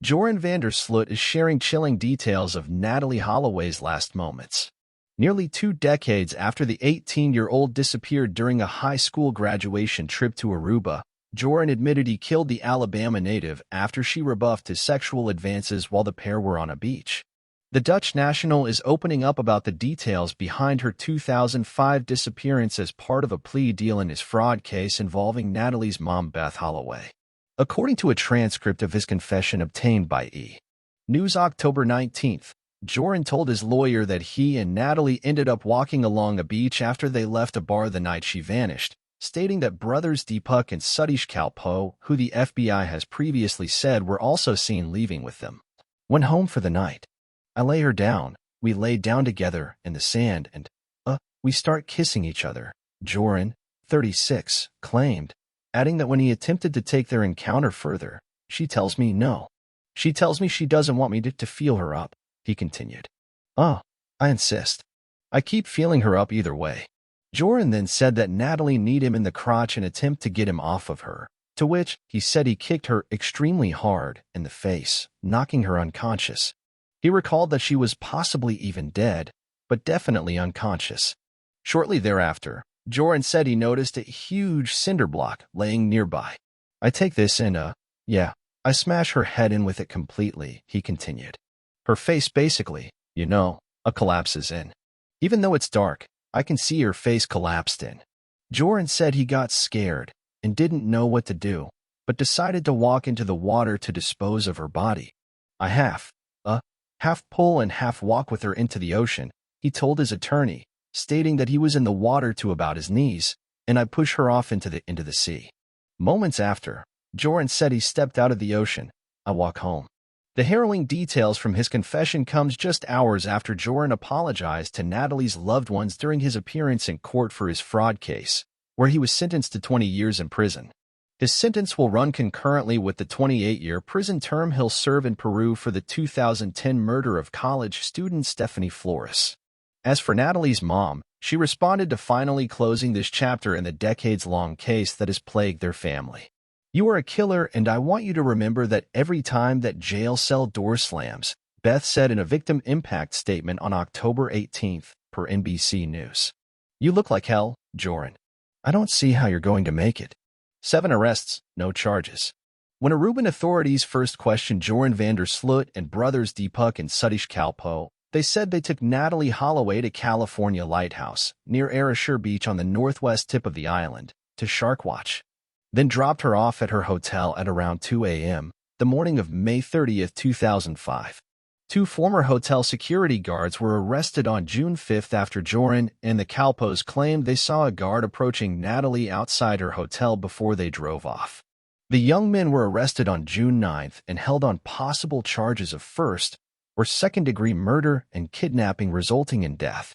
Joran van der Sloot is sharing chilling details of Natalee Holloway's last moments. Nearly 2 decades after the 18-year-old disappeared during a high school graduation trip to Aruba, Joran admitted he killed the Alabama native after she rebuffed his sexual advances while the pair were on a beach. The Dutch national is opening up about the details behind her 2005 disappearance as part of a plea deal in his fraud case involving Natalee's mom, Beth Holloway. According to a transcript of his confession obtained by E! News October 19, Joran told his lawyer that he and Natalee ended up walking along a beach after they left a bar the night she vanished, stating that brothers Deepak and Satish Kalpoe, who the FBI has previously said were also seen leaving with them, went home for the night. I lay her down, we lay down together in the sand and, we start kissing each other, Joran, 36, claimed, adding that when he attempted to take their encounter further, she tells me no. She tells me she doesn't want me to feel her up, he continued. I insist. I keep feeling her up either way. Joran then said that Natalee kneed him in the crotch in an attempt to get him off of her, to which he said he kicked her extremely hard in the face, knocking her unconscious. He recalled that she was possibly even dead, but definitely unconscious. Shortly thereafter, Joran said he noticed a huge cinder block laying nearby. I take this and, I smash her head in with it completely, he continued. Her face basically, collapses in. Even though it's dark, I can see her face collapsed in. Joran said he got scared and didn't know what to do, but decided to walk into the water to dispose of her body. I half pull and half walk with her into the ocean, he told his attorney, stating that he was in the water to about his knees, and I push her off into the sea. Moments after, Joran said he stepped out of the ocean. I walk home. The harrowing details from his confession comes just hours after Joran apologized to Natalee's loved ones during his appearance in court for his fraud case, where he was sentenced to 20 years in prison. His sentence will run concurrently with the 28-year prison term he'll serve in Peru for the 2010 murder of college student Stephanie Flores. As for Natalee's mom, she responded to finally closing this chapter in the decades-long case that has plagued their family. You are a killer, and I want you to remember that every time that jail cell door slams, Beth said in a victim impact statement on October 18th, per NBC News. You look like hell, Joran. I don't see how you're going to make it. 7 arrests, no charges. When Aruban authorities first questioned Joran van der Sloot and brothers Deepak and Satish Kalpoe, they said they took Natalee Holloway to California Lighthouse, near Arashur Beach on the northwest tip of the island, to shark watch. Then dropped her off at her hotel at around 2 a.m., the morning of May 30, 2005. 2 former hotel security guards were arrested on June 5 after Joran and the Kalpoes claimed they saw a guard approaching Natalee outside her hotel before they drove off. The young men were arrested on June 9 and held on possible charges of first or second-degree murder and kidnapping resulting in death.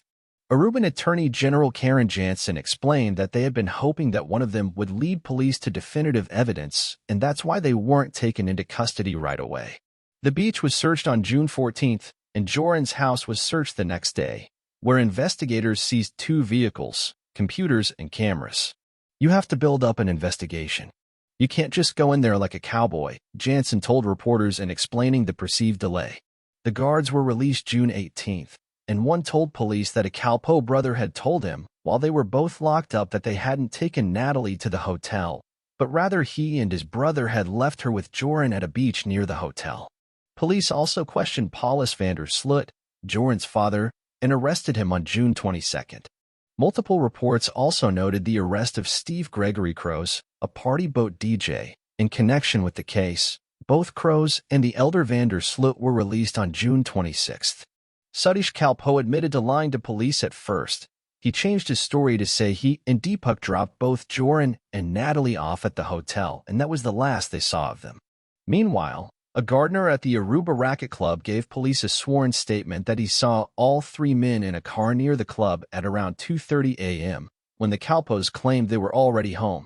Aruban Attorney General Karen Jansen explained that they had been hoping that one of them would lead police to definitive evidence, and that's why they weren't taken into custody right away. The beach was searched on June 14th, and Joran's house was searched the next day, where investigators seized 2 vehicles, computers, and cameras. You have to build up an investigation. You can't just go in there like a cowboy, Jansen told reporters in explaining the perceived delay. The guards were released June 18th, and one told police that a Kalpoe brother had told him, while they were both locked up, that they hadn't taken Natalee to the hotel, but rather he and his brother had left her with Joran at a beach near the hotel. Police also questioned Paulus van der Sloot, Joran's father, and arrested him on June 22nd. Multiple reports also noted the arrest of Steve Gregory Kroes, a party boat DJ, in connection with the case. Both Kroes and the elder van der Sloot were released on June 26th. Satish Kalpoe admitted to lying to police at first. He changed his story to say he and Deepak dropped both Joran and Natalee off at the hotel, and that was the last they saw of them. Meanwhile, a gardener at the Aruba Racket Club gave police a sworn statement that he saw all 3 men in a car near the club at around 2:30 a.m., when the Kalpoes claimed they were already home.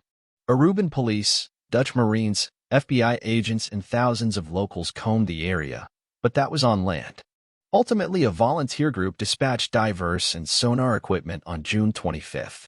Aruban police, Dutch Marines, FBI agents, and thousands of locals combed the area, but that was on land. Ultimately, a volunteer group dispatched divers and sonar equipment on June 25th.